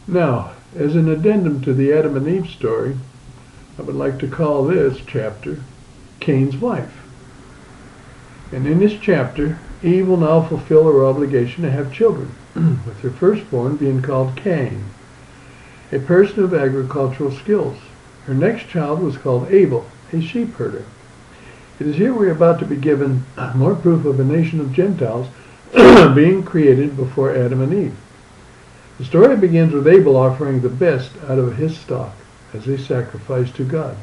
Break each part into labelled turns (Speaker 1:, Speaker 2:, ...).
Speaker 1: Now, as an addendum to the Adam and Eve story, I would like to call this chapter Cain's wife. And in this chapter, Eve will now fulfill her obligation to have children, with her firstborn being called Cain, a person of agricultural skills. Her next child was called Abel, a sheep herder. It is here we are about to be given more proof of a nation of Gentiles being created before Adam and Eve. The story begins with Abel offering the best out of his stock as a sacrifice to God,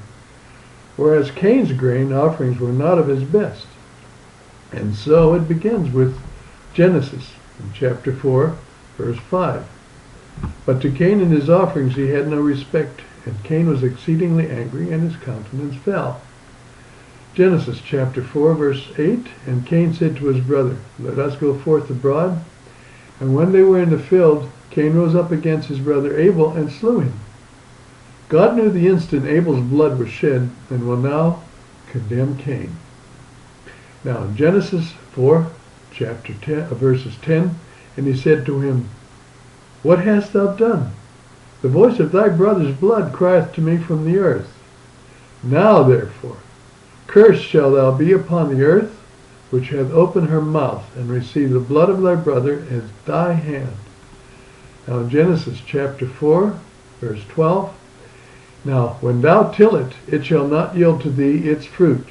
Speaker 1: whereas Cain's grain offerings were not of his best. And so it begins with Genesis in chapter 4, verse 5. But to Cain and his offerings he had no respect, and Cain was exceedingly angry, and his countenance fell. Genesis chapter 4, verse 8, And Cain said to his brother, Let us go forth abroad. And when they were in the field, Cain rose up against his brother Abel and slew him. God knew the instant Abel's blood was shed, and will now condemn Cain. Now in Genesis 4, chapter 10, verses 10, And he said to him, What hast thou done? The voice of thy brother's blood crieth to me from the earth. Now therefore, cursed shalt thou be upon the earth, which hath opened her mouth, and received the blood of thy brother as thy hand. Now in Genesis chapter 4, verse 12, Now when thou till it, it shall not yield to thee its fruit.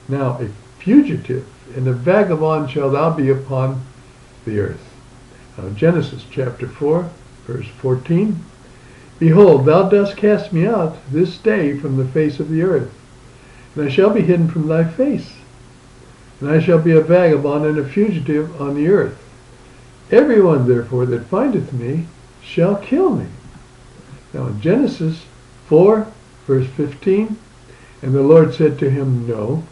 Speaker 1: Now a fugitive and a vagabond shalt thou be upon the earth. Now in Genesis chapter 4, verse 14, Behold, thou dost cast me out this day from the face of the earth, and I shall be hidden from thy face, and I shall be a vagabond and a fugitive on the earth. Everyone therefore that findeth me shall kill me. Now in Genesis 4, verse 15, And the Lord said to him, No,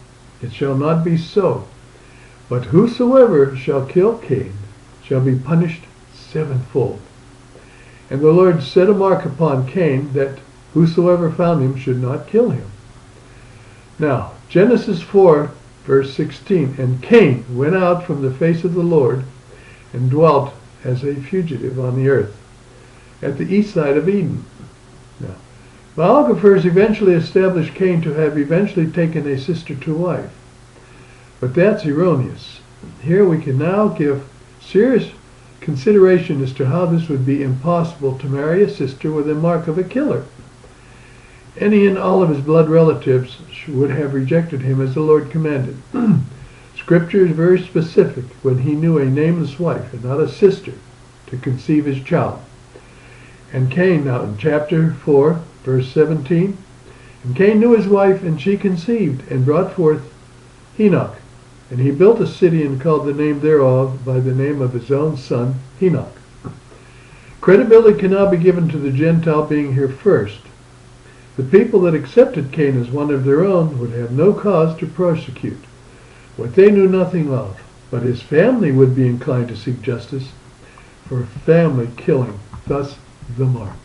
Speaker 1: it shall not be so, but whosoever shall kill Cain shall be punished sevenfold. And the Lord set a mark upon Cain, that whosoever found him should not kill him. Now, Genesis 4, verse 16, And Cain went out from the face of the Lord, and dwelt as a fugitive on the earth, at the east side of Eden. Now, biographers eventually established Cain to have eventually taken a sister to wife. But that's erroneous. Here we can now give serious consideration as to how this would be impossible to marry a sister with a mark of a killer. Any and all of his blood relatives would have rejected him as the Lord commanded. Scripture is very specific when he knew a nameless wife and not a sister to conceive his child. And Cain, now in chapter 4, verse 17, And Cain knew his wife, and she conceived, and brought forth Enoch. And he built a city, and called the name thereof by the name of his own son, Enoch. Credibility can now be given to the Gentile being here first. The people that accepted Cain as one of their own would have no cause to prosecute what they knew nothing of, but his family would be inclined to seek justice for family killing, thus the mark.